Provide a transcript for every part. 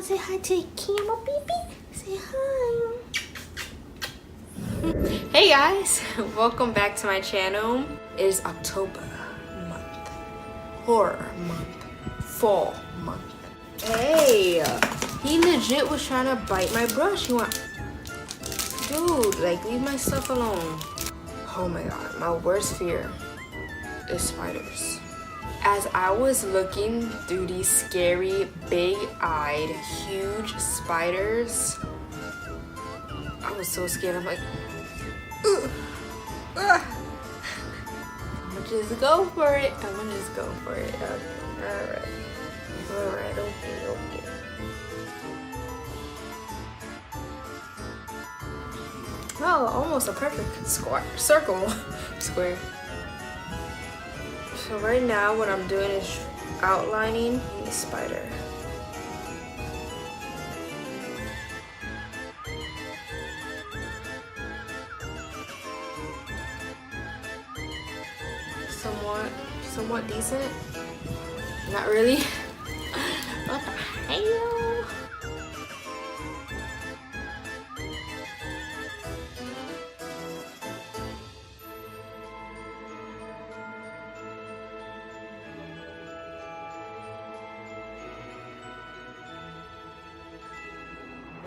say hi to the camera, baby. Say hi. Hey guys, welcome back to my channel. It is October month, horror month, fall month. Hey, he legit was trying to bite my brush. He went, dude, like leave my stuff alone. Oh my god, my worst fear is spiders. As I was looking through these scary, big-eyed, huge spiders, I was so scared. I'm like, ugh, ah. I'm gonna just go for it. Okay, alright, okay. Oh, almost a perfect square. So right now what I'm doing is outlining the spider. Somewhat decent. Not really. What the hell?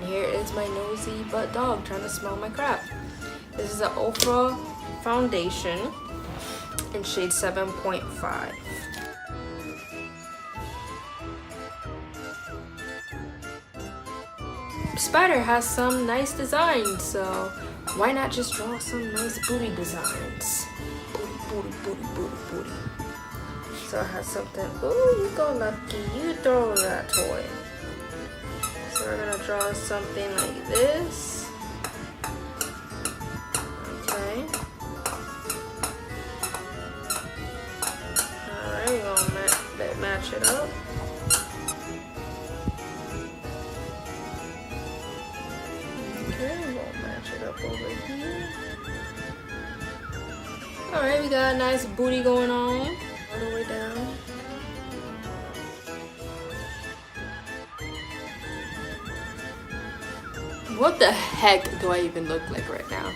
Here is my nosy butt dog trying to smell my crap. This is an Ultra foundation in shade 7.5. Spider has some nice designs, so why not just draw some nice booty designs? Booty. So I have something. Ooh, you go lucky. You throw that toy. So we're gonna draw something like this. Okay. Alright, we're gonna match it up. Okay, we're gonna match it up over here. Alright, we got a nice booty going on. All the way down. What the heck do I even look like right now?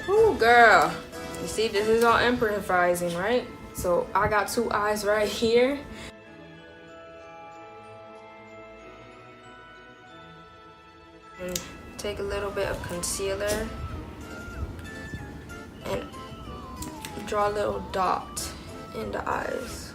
Ooh, girl. You see, this is all improvising, right? So I got two eyes right here. And take a little bit of concealer and draw a little dot in the eyes.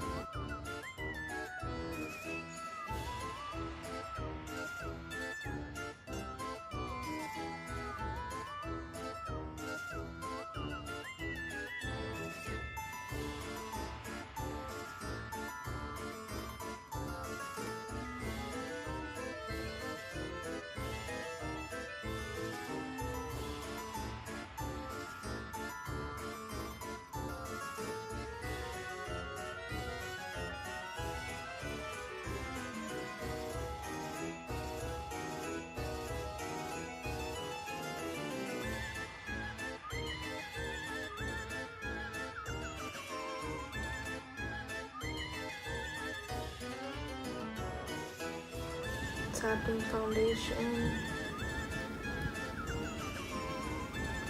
Tapping foundation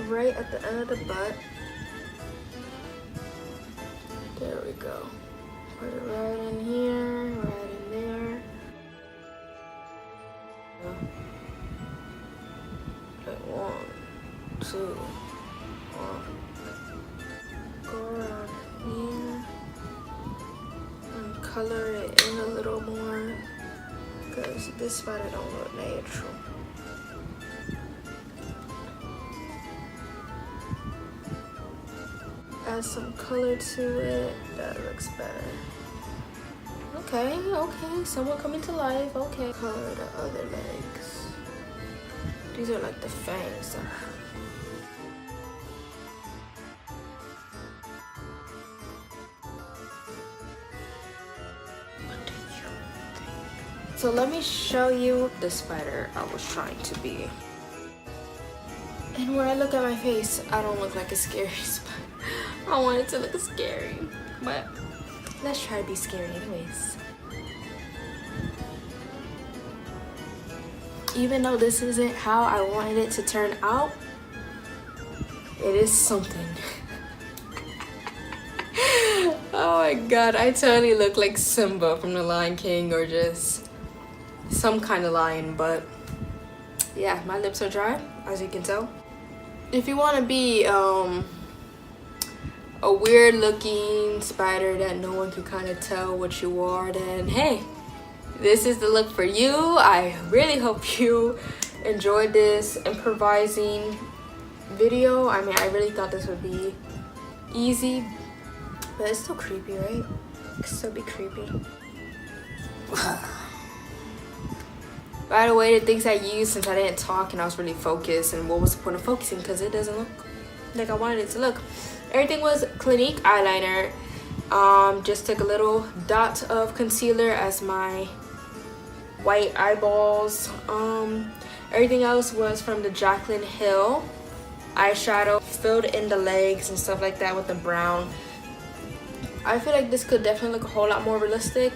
right at the end of the butt. There we go. Put it right in here, right in there. Like 1, 2, 1. Go around here and color it in a little more. Because this spider don't look natural. Add some color to it. That looks better. Okay, someone coming to life. Okay. Color the other legs. These are like the fangs. So let me show you the spider I was trying to be. And when I look at my face, I don't look like a scary spider. I want it to look scary, but let's try to be scary anyways. even though this isn't how I wanted it to turn out, it is something. Oh my god, I totally look like Simba from The Lion King or just some kind of lion, but yeah, my lips are dry, as you can tell. If you want to be a weird looking spider that no one can kind of tell what you are, then hey, this is the look for you. I really hope you enjoyed this improvising video. I mean, I really thought this would be easy, but it's still creepy, right? It could still be creepy. By the way, the things I used, since I didn't talk and I was really focused, and what was the point of focusing, because it doesn't look like I wanted it to look. Everything was Clinique eyeliner. Just took a little dot of concealer as my white eyeballs. Everything else was from the Jaclyn Hill eyeshadow, filled in the legs and stuff like that with the brown. I feel like this could definitely look a whole lot more realistic.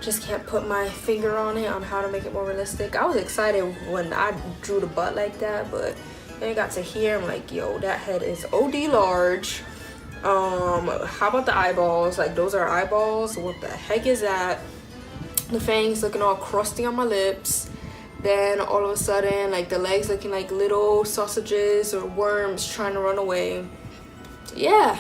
Just can't put my finger on it on how to make it more realistic. I was excited when I drew the butt like that, but then I got to here, I'm like, yo, that head is OD large. How about the eyeballs? Like, those are eyeballs. What the heck is that? The fangs looking all crusty on my lips. Then all of a sudden, like, the legs looking like little sausages or worms trying to run away. Yeah,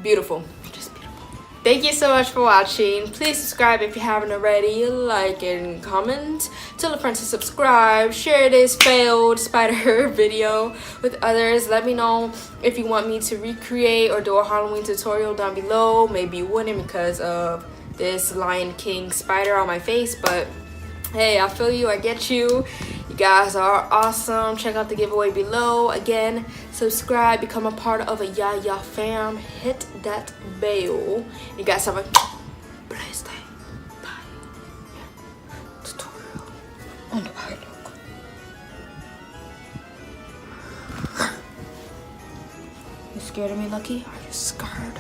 beautiful. Just beautiful. Thank you so much for watching. Please subscribe if you haven't already. Like and comment. Tell a friend to subscribe. Share this failed spider video with others. Let me know if you want me to recreate or do a Halloween tutorial down below. Maybe you wouldn't because of this Lion King spider on my face, but hey, I feel you, I get you. You guys are awesome. Check out the giveaway below. Again, subscribe, become a part of a Yaya fam. Hit that bell. You guys have a blessed day. Bye. Tutorial on the eye look. You scared of me, Lucky? Are you scared?